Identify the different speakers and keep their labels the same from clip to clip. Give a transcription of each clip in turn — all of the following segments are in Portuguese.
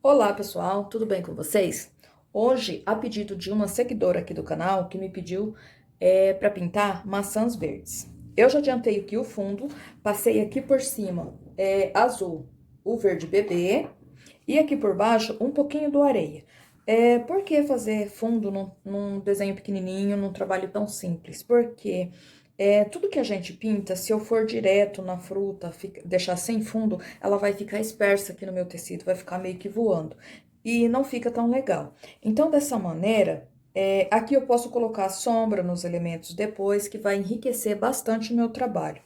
Speaker 1: Olá, pessoal, tudo bem com vocês? Hoje, a pedido de uma seguidora aqui do canal que me pediu para pintar maçãs verdes. Eu já adiantei aqui o fundo, passei aqui por cima azul, o verde bebê, e aqui por baixo um pouquinho do areia. Por que fazer fundo num desenho pequenininho, num trabalho tão simples? Porque tudo que a gente pinta, se eu for direto na fruta, deixar sem fundo, ela vai ficar dispersa aqui no meu tecido, vai ficar meio que voando. E não fica tão legal. Então, dessa maneira, aqui eu posso colocar sombra nos elementos depois, que vai enriquecer bastante o meu trabalho.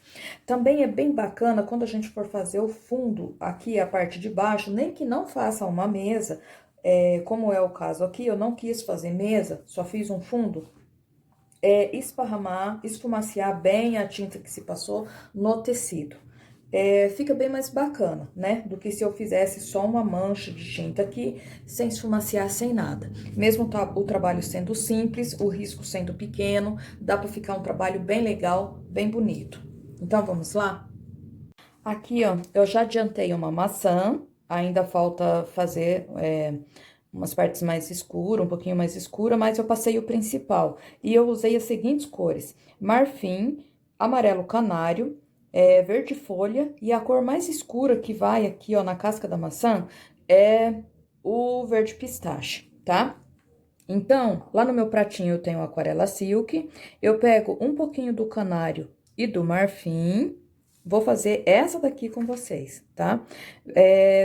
Speaker 1: Também é bem bacana quando a gente for fazer o fundo, aqui a parte de baixo, nem que não faça uma mesa, como é o caso aqui, eu não quis fazer mesa, só fiz um fundo, esparramar, esfumaciar bem a tinta que se passou no tecido. Fica bem mais bacana, né? Do que se eu fizesse só uma mancha de tinta aqui, sem esfumaciar, sem nada. Mesmo o trabalho sendo simples, o risco sendo pequeno, dá para ficar um trabalho bem legal, bem bonito. Então, vamos lá? Aqui, ó, eu já adiantei uma maçã, ainda falta fazer umas partes mais escuras, um pouquinho mais escura, mas eu passei o principal. E eu usei as seguintes cores: marfim, amarelo canário, verde folha, e a cor mais escura que vai aqui, ó, na casca da maçã é o verde pistache, tá? Então, lá no meu pratinho eu tenho aquarela silk, eu pego um pouquinho do canário e do marfim, vou fazer essa daqui com vocês, tá?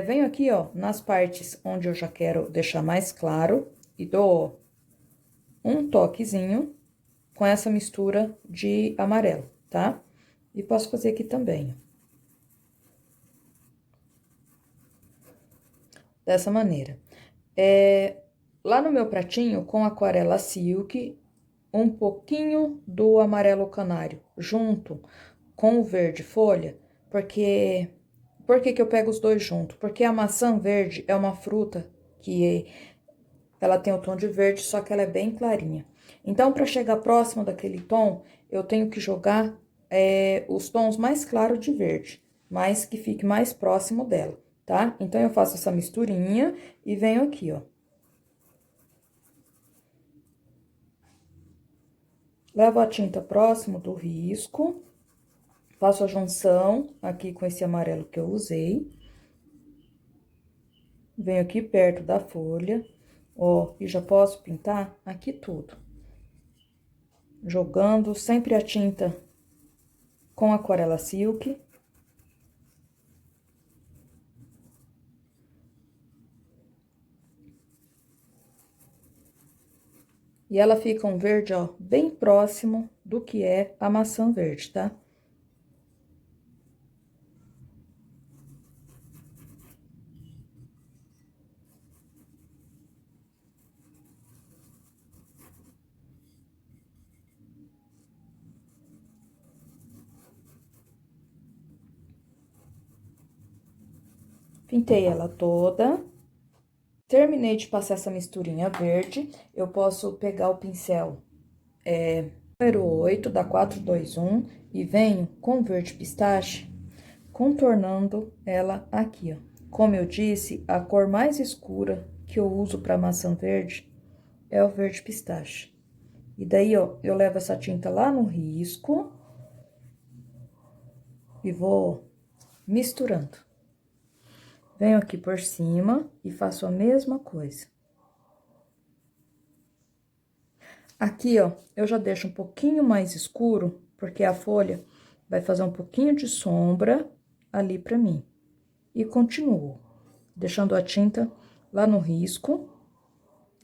Speaker 1: Venho aqui, ó, nas partes onde eu já quero deixar mais claro e dou um toquezinho com essa mistura de amarelo, tá? E posso fazer aqui também, ó. Dessa maneira. Lá no meu pratinho, com aquarela silk, um pouquinho do amarelo canário junto com o verde folha, porque... Por que que eu pego os dois junto? Porque a maçã verde é uma fruta que ela tem o tom de verde, só que ela é bem clarinha. Então, para chegar próximo daquele tom, eu tenho que jogar os tons mais claros de verde, mas que fique mais próximo dela, tá? Então, eu faço essa misturinha e venho aqui, ó. Levo a tinta próximo do risco, faço a junção aqui com esse amarelo que eu usei. Venho aqui perto da folha, ó, e já posso pintar aqui tudo. Jogando sempre a tinta com aquarela silk. E ela fica um verde, ó, bem próximo do que é a maçã verde, tá? Pintei ela toda. Terminei de passar essa misturinha verde. Eu posso pegar o pincel número 8 da 421 e venho com verde pistache, contornando ela aqui, ó. Como eu disse, a cor mais escura que eu uso para maçã verde é o verde pistache. E daí, ó, eu levo essa tinta lá no risco e vou misturando. Venho aqui por cima e faço a mesma coisa. Aqui, ó, eu já deixo um pouquinho mais escuro, porque a folha vai fazer um pouquinho de sombra ali pra mim. E continuo, deixando a tinta lá no risco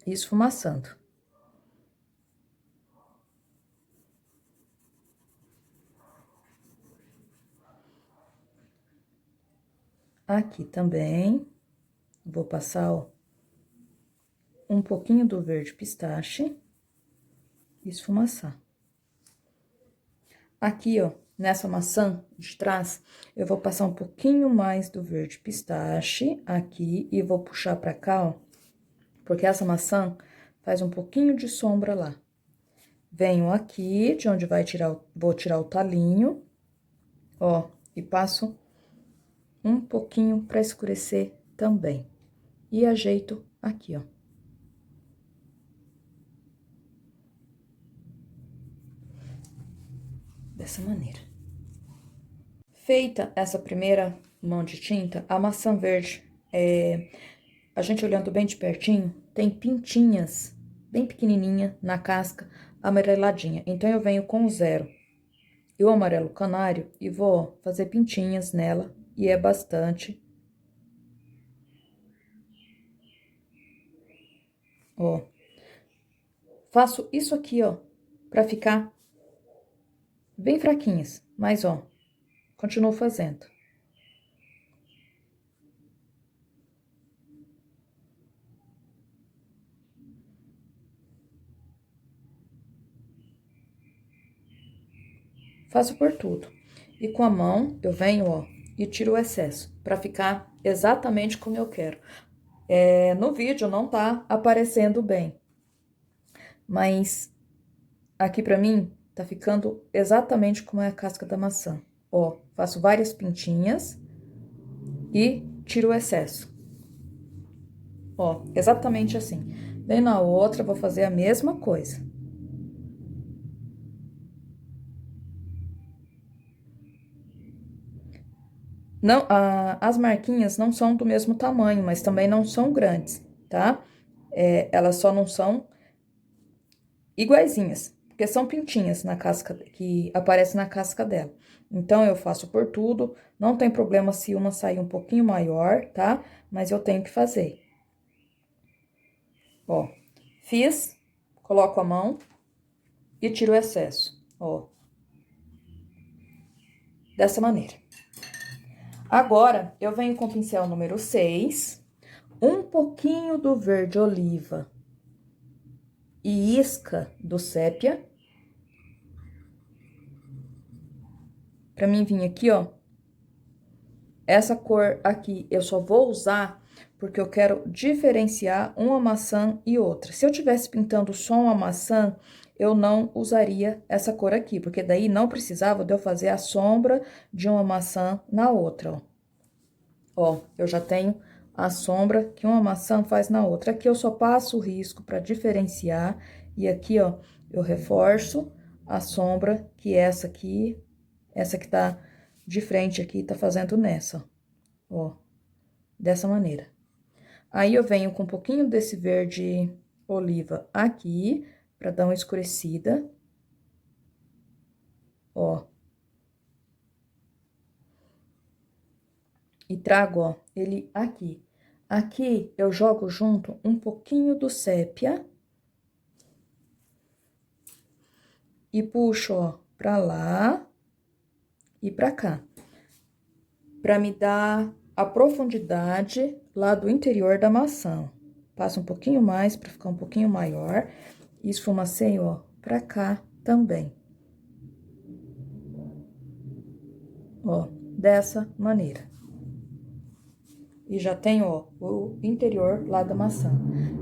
Speaker 1: e esfumaçando. Aqui também, vou passar, ó, um pouquinho do verde pistache e esfumaçar. Aqui, ó, nessa maçã de trás, eu vou passar um pouquinho mais do verde pistache aqui e vou puxar pra cá, ó, porque essa maçã faz um pouquinho de sombra lá. Venho aqui, de onde vou tirar o talinho, ó, e passo um pouquinho pra escurecer também. e ajeito aqui, ó. Dessa maneira. Feita essa primeira mão de tinta, a maçã verde, a gente olhando bem de pertinho, tem pintinhas bem pequenininha na casca, amareladinha. Então, eu venho com o 0 e o amarelo canário e vou fazer pintinhas nela, e é bastante. Ó, faço isso aqui, ó, pra ficar bem fraquinhas, mas, ó, continuo fazendo. Faço por tudo. E com a mão, eu venho, ó, e tiro o excesso, pra ficar exatamente como eu quero. No vídeo não tá aparecendo bem, mas aqui pra mim tá ficando exatamente como é a casca da maçã. Ó, faço várias pintinhas e tiro o excesso. Ó, exatamente assim. Daí na outra, vou fazer a mesma coisa. Não, as marquinhas não são do mesmo tamanho, mas também não são grandes, tá? Elas só não são iguaizinhas, porque são pintinhas na casca, que aparecem na casca dela. Então, eu faço por tudo, não tem problema se uma sair um pouquinho maior, tá? Mas eu tenho que fazer. Ó, fiz, coloco a mão e tiro o excesso, ó. Dessa maneira. Agora, eu venho com o pincel número 6, um pouquinho do verde oliva e isca do sépia. Pra mim vir aqui, ó. Essa cor aqui eu só vou usar porque eu quero diferenciar uma maçã e outra. Se eu tivesse pintando só uma maçã, eu não usaria essa cor aqui, porque daí não precisava de eu fazer a sombra de uma maçã na outra, ó. Ó, eu já tenho a sombra que uma maçã faz na outra. Aqui eu só passo o risco para diferenciar, e aqui, ó, eu reforço a sombra que essa que tá de frente aqui, tá fazendo nessa, ó, dessa maneira. Aí, eu venho com um pouquinho desse verde oliva aqui, pra dar uma escurecida, ó. E trago, ó, ele aqui. Aqui, eu jogo junto um pouquinho do sépia. E puxo, ó, pra lá e pra cá. Pra me dar a profundidade lá do interior da maçã. Passo um pouquinho mais pra ficar um pouquinho maior. E esfumaceio, ó, pra cá também. Ó, dessa maneira. E já tenho, ó, o interior lá da maçã.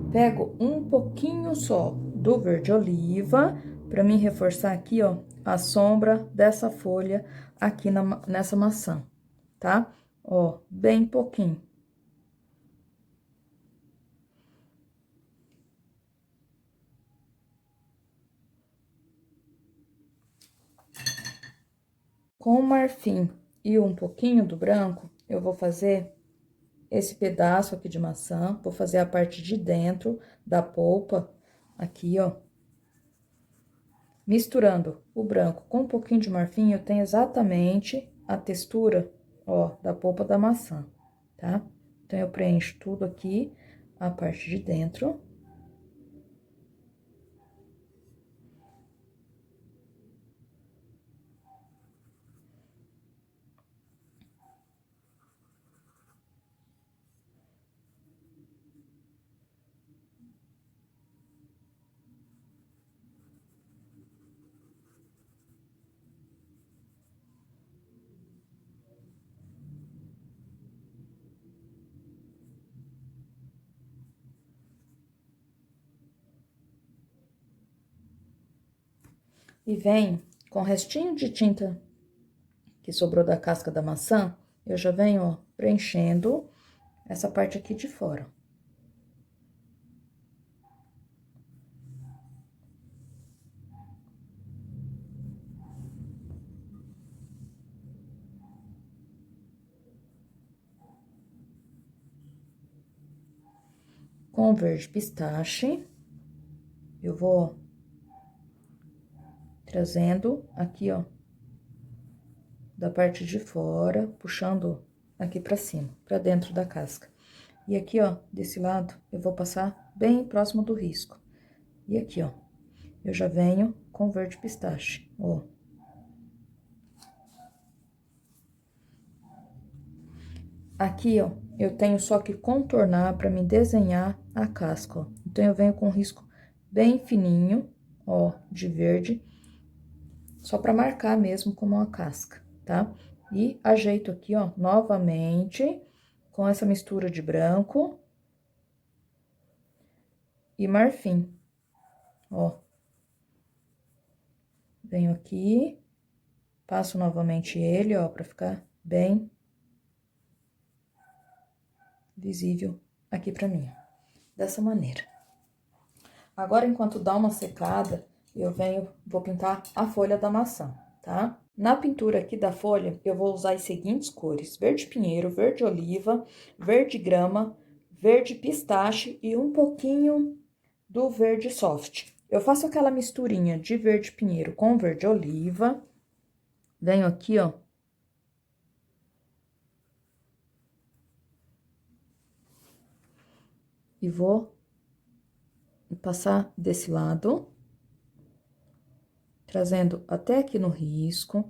Speaker 1: Pego um pouquinho só do verde oliva, pra mim reforçar aqui, ó, a sombra dessa folha aqui nessa maçã, tá? Ó, bem pouquinho. Com o marfim e um pouquinho do branco, eu vou fazer esse pedaço aqui de maçã, vou fazer a parte de dentro da polpa, aqui, ó. Misturando o branco com um pouquinho de marfim, eu tenho exatamente a textura, ó, da polpa da maçã, tá? Então, eu preencho tudo aqui, a parte de dentro. E venho com o restinho de tinta que sobrou da casca da maçã, eu já venho, ó, preenchendo essa parte aqui de fora. com o verde pistache, eu vou trazendo aqui, ó, da parte de fora, puxando aqui pra cima, pra dentro da casca. E aqui, ó, desse lado, eu vou passar bem próximo do risco. E aqui, ó, eu já venho com verde pistache, ó. Aqui, ó, eu tenho só que contornar pra me desenhar a casca, ó. Então, eu venho com um risco bem fininho, ó, de verde, só pra marcar mesmo como uma casca, tá? E ajeito aqui, ó, novamente, com essa mistura de branco e marfim, ó. Venho aqui, passo novamente ele, ó, pra ficar bem visível aqui pra mim, dessa maneira. Agora, enquanto dá uma secada, eu vou pintar a folha da maçã, tá? Na pintura aqui da folha, eu vou usar as seguintes cores: verde pinheiro, verde oliva, verde grama, verde pistache e um pouquinho do verde soft. Eu faço aquela misturinha de verde pinheiro com verde oliva, venho aqui, ó, e vou passar desse lado, trazendo até aqui no risco.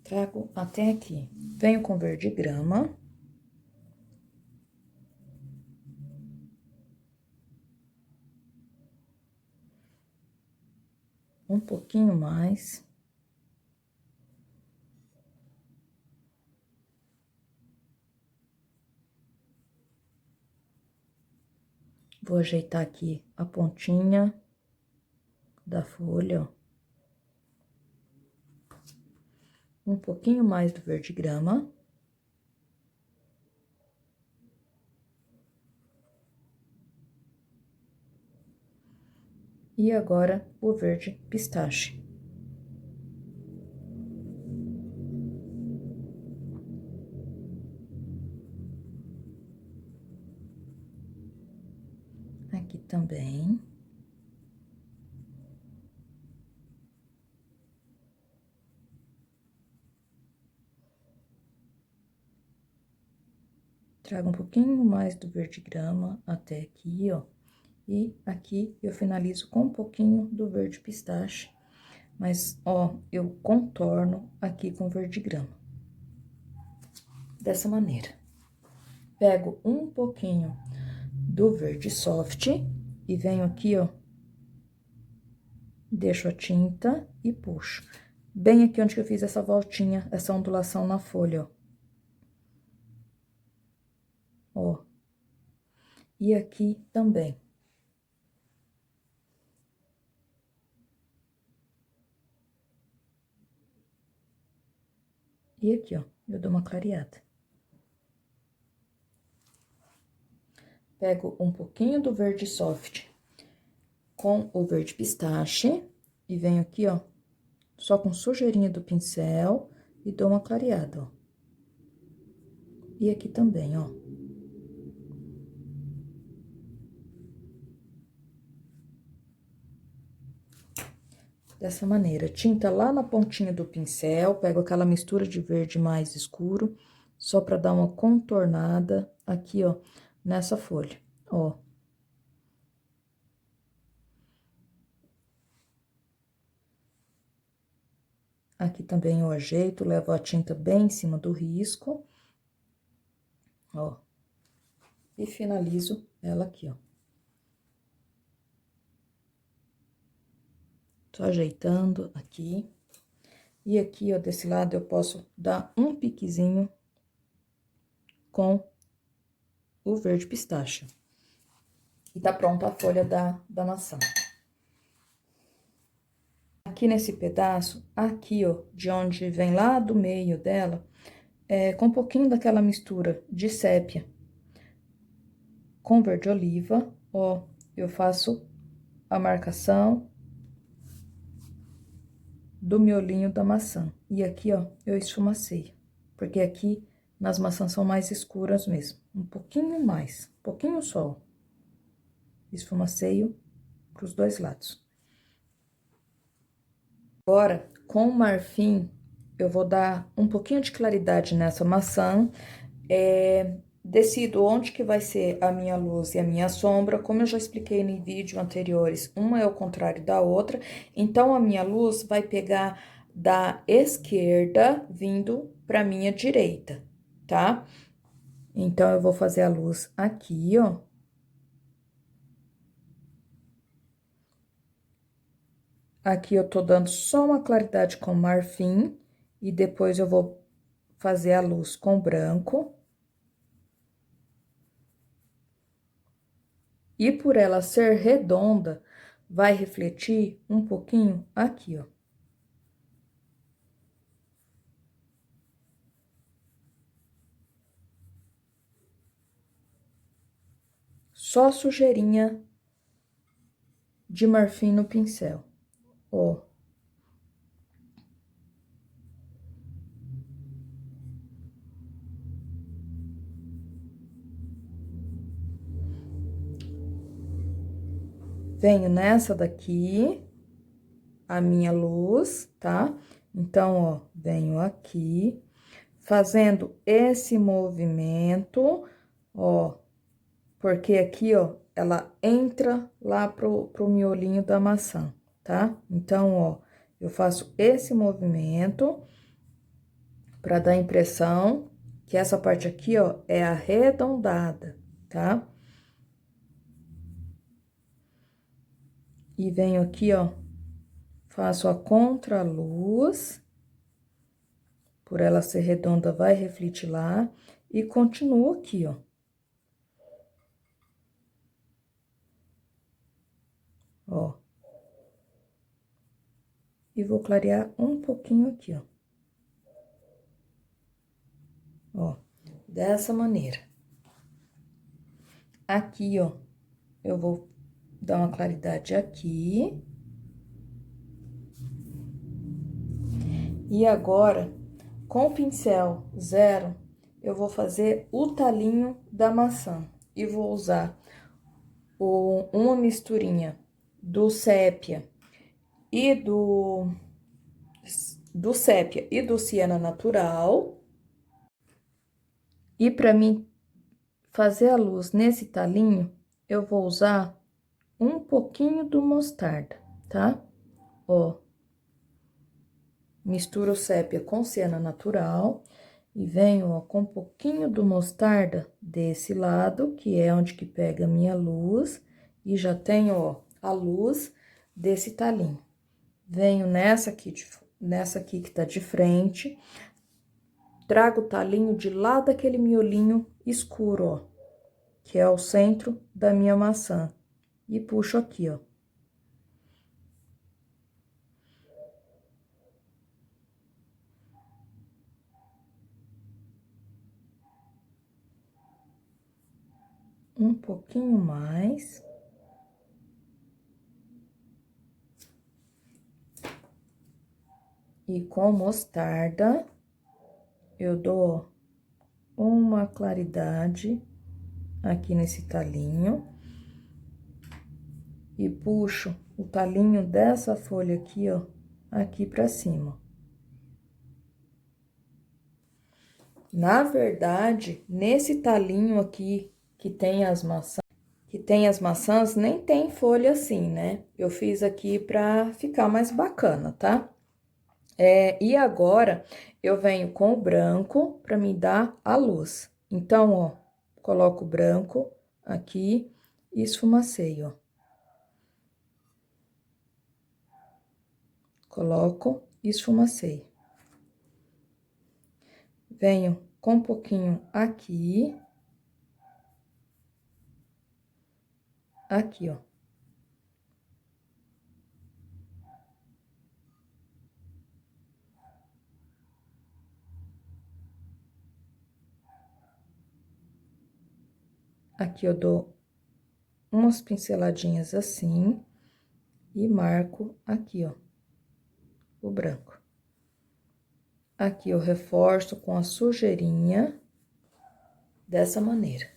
Speaker 1: Trago até aqui. Venho com verde grama. Um pouquinho mais. Vou ajeitar aqui a pontinha da folha, ó. Um pouquinho mais do verde grama. E agora, o verde pistache. Aqui também. Trago um pouquinho mais do verde grama até aqui, ó. E aqui eu finalizo com um pouquinho do verde pistache. Mas, ó, eu contorno aqui com verde grama. Dessa maneira. Pego um pouquinho do verde soft e venho aqui, ó. Deixo a tinta e puxo. Bem aqui onde que eu fiz essa voltinha, essa ondulação na folha, ó. Ó. E aqui também. E aqui, ó, eu dou uma clareada. Pego um pouquinho do verde soft com o verde pistache e venho aqui, ó, só com sujeirinha do pincel e dou uma clareada, ó. E aqui também, ó. Dessa maneira, tinta lá na pontinha do pincel, pego aquela mistura de verde mais escuro, só pra dar uma contornada aqui, ó, nessa folha, ó. Aqui também eu ajeito, levo a tinta bem em cima do risco, ó. E finalizo ela aqui, ó. Tô ajeitando aqui. E aqui, ó, desse lado, eu posso dar um piquezinho com o verde pistache. E tá pronta a folha da maçã. Aqui nesse pedaço, aqui, ó, de onde vem lá do meio dela, com um pouquinho daquela mistura de sépia com verde oliva, ó, eu faço a marcação do miolinho da maçã. E aqui, ó, eu esfumaceio, porque aqui nas maçãs são mais escuras mesmo. Um pouquinho mais, um pouquinho só. Esfumaceio pros dois lados. Agora, com o marfim, eu vou dar um pouquinho de claridade nessa maçã. Decido onde que vai ser a minha luz e a minha sombra. Como eu já expliquei em vídeo anteriores, uma é o contrário da outra. Então, a minha luz vai pegar da esquerda, vindo pra minha direita, tá? Então, eu vou fazer a luz aqui, ó. Aqui eu tô dando só uma claridade com marfim, e depois eu vou fazer a luz com branco. E por ela ser redonda, vai refletir um pouquinho aqui, ó. Só sujeirinha de marfim no pincel, ó. Venho nessa daqui, a minha luz, tá? Então, ó, venho aqui, fazendo esse movimento, ó, porque aqui, ó, ela entra lá pro miolinho da maçã, tá? Então, ó, eu faço esse movimento pra dar a impressão que essa parte aqui, ó, é arredondada, tá? E venho aqui, ó, faço a contraluz, por ela ser redonda, vai refletir lá, e continuo aqui, ó. Ó. E vou clarear um pouquinho aqui, ó. Ó, dessa maneira. Aqui, ó, eu vou dar uma claridade aqui. E agora, com o pincel zero, eu vou fazer o talinho da maçã. E vou usar uma misturinha do sépia e do sépia e do siena natural. E para mim fazer a luz nesse talinho, eu vou usar um pouquinho do mostarda, tá? Ó. Misturo o sépia com siena natural e venho, ó, com um pouquinho do mostarda desse lado, que é onde que pega a minha luz, e já tenho, ó, a luz desse talinho. Venho nessa aqui que tá de frente, trago o talinho de lá daquele miolinho escuro, ó, que é o centro da minha maçã, e puxo aqui, ó. Um pouquinho mais. E com mostarda, eu dou uma claridade aqui nesse talinho. E puxo o talinho dessa folha aqui, ó, aqui pra cima. Na verdade, nesse talinho aqui que tem as maçãs, nem tem folha assim, né? Eu fiz aqui pra ficar mais bacana, tá? E agora, eu venho com o branco pra me dar a luz. Então, ó, coloco o branco aqui e esfumaceio, ó. Coloco e esfumaceio. Venho com um pouquinho aqui. Aqui, ó. Aqui eu dou umas pinceladinhas assim e marco aqui, ó, o branco. Aqui eu reforço com a sujeirinha, dessa maneira.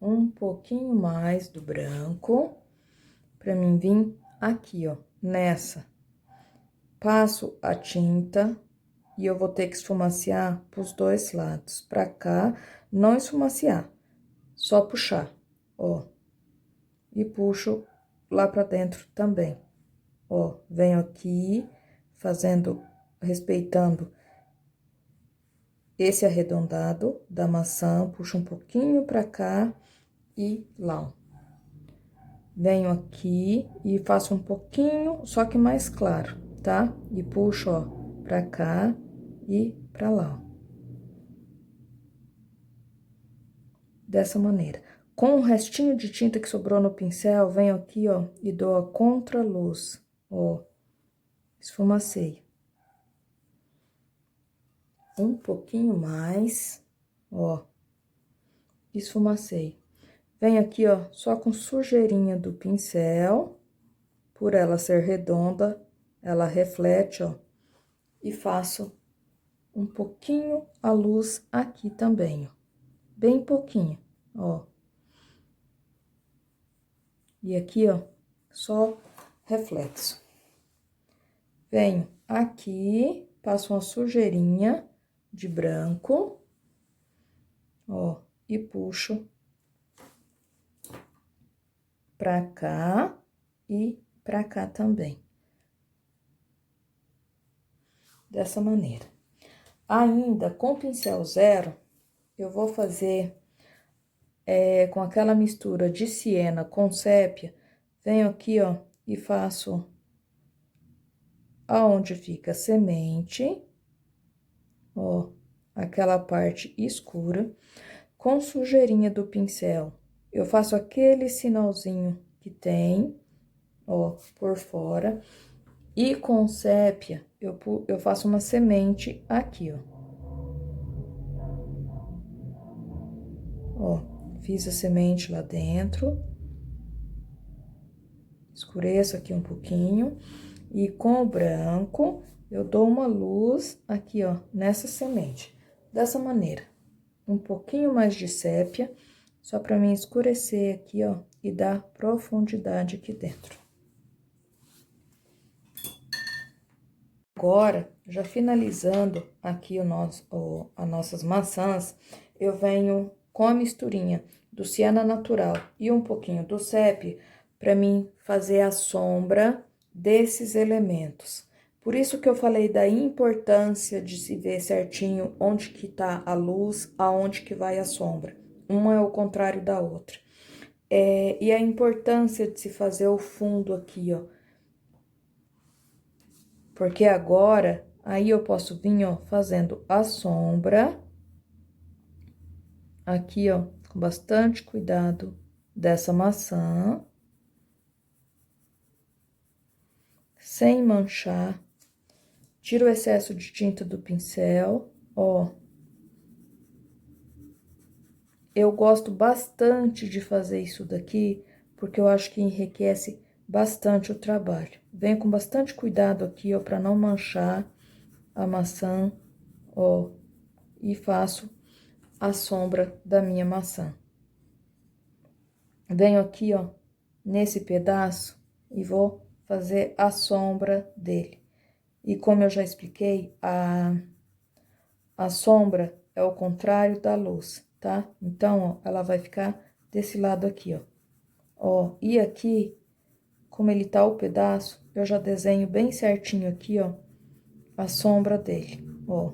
Speaker 1: Um pouquinho mais do branco, pra mim vir aqui, ó, nessa. Passo a tinta e eu vou ter que esfumaciar pros dois lados. Pra cá, não esfumaciar, só puxar, ó. E puxo lá pra dentro também. Ó, venho aqui, fazendo, respeitando esse arredondado da maçã, puxo um pouquinho pra cá e lá, ó. Venho aqui e faço um pouquinho, só que mais claro, tá? E puxo, ó, pra cá e pra lá, ó. Dessa maneira. Com o restinho de tinta que sobrou no pincel, venho aqui, ó, e dou a contraluz, ó. Esfumaceio. Um pouquinho mais, ó. Esfumaceio. Venho aqui, ó, só com sujeirinha do pincel, por ela ser redonda, ela reflete, ó, e faço um pouquinho a luz aqui também, ó, bem pouquinho, ó. E aqui, ó, só reflexo. Venho aqui, passo uma sujeirinha de branco, ó, e puxo pra cá e pra cá também. Dessa maneira. Ainda com pincel zero, eu vou fazer com aquela mistura de siena com sépia. Venho aqui, ó, e faço aonde fica a semente, ó, aquela parte escura, com sujeirinha do pincel. Eu faço aquele sinalzinho que tem, ó, por fora, e com sépia, eu faço uma semente aqui, ó. Ó, fiz a semente lá dentro. Escureço aqui um pouquinho. E com o branco, eu dou uma luz aqui, ó, nessa semente. Dessa maneira. Um pouquinho mais de sépia, só pra mim escurecer aqui, ó, e dar profundidade aqui dentro. Agora, já finalizando aqui as nossas maçãs, eu venho com a misturinha do siena natural e um pouquinho do sépia para mim fazer a sombra desses elementos. Por isso que eu falei da importância de se ver certinho onde que tá a luz, aonde que vai a sombra. Uma é o contrário da outra. E a importância de se fazer o fundo aqui, ó. Porque agora, aí eu posso vir, ó, fazendo a sombra. Aqui, ó, com bastante cuidado dessa maçã. Sem manchar. Tiro o excesso de tinta do pincel, ó. Eu gosto bastante de fazer isso daqui, porque eu acho que enriquece bastante o trabalho. Venho com bastante cuidado aqui, ó, pra não manchar a maçã, ó, e faço a sombra da minha maçã. Venho aqui, ó, nesse pedaço e vou fazer a sombra dele. E como eu já expliquei, a sombra é o contrário da luz, tá? Então, ó, ela vai ficar desse lado aqui, ó. Ó, e aqui, como ele tá o pedaço, eu já desenho bem certinho aqui, ó, a sombra dele, ó.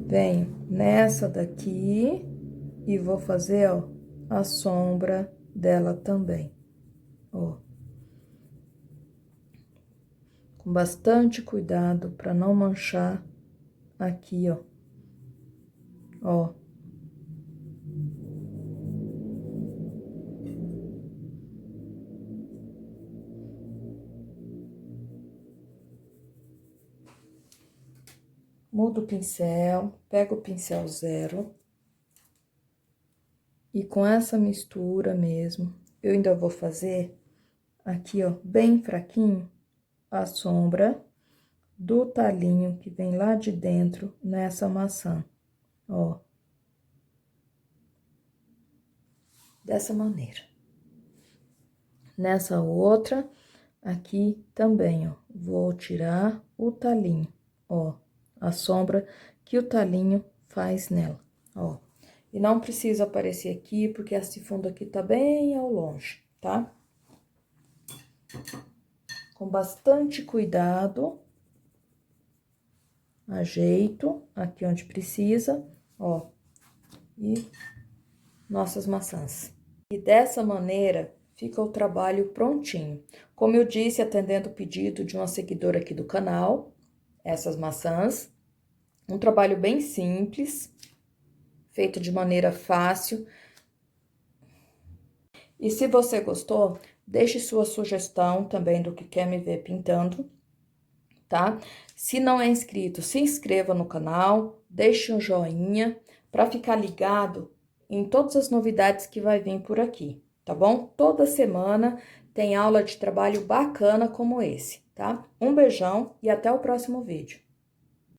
Speaker 1: Venho nessa daqui e vou fazer, ó, a sombra dela também, ó. Com bastante cuidado para não manchar aqui, ó. Ó. mudo o pincel, pego o pincel 0. E com essa mistura mesmo, eu ainda vou fazer aqui, ó, bem fraquinho, a sombra do talinho que vem lá de dentro nessa maçã, ó. Dessa maneira. Nessa outra, aqui também, ó, vou tirar o talinho, ó, a sombra que o talinho faz nela, ó. E não precisa aparecer aqui, porque esse fundo aqui tá bem ao longe, tá? Com bastante cuidado, ajeito aqui onde precisa, ó, e nossas maçãs. E dessa maneira, fica o trabalho prontinho. Como eu disse, atendendo o pedido de uma seguidora aqui do canal, essas maçãs, um trabalho bem simples, feito de maneira fácil. E se você gostou, deixe sua sugestão também do que quer me ver pintando, tá? Se não é inscrito, se inscreva no canal, deixe um joinha para ficar ligado em todas as novidades que vai vir por aqui, tá bom? Toda semana tem aula de trabalho bacana como esse, tá? Um beijão e até o próximo vídeo.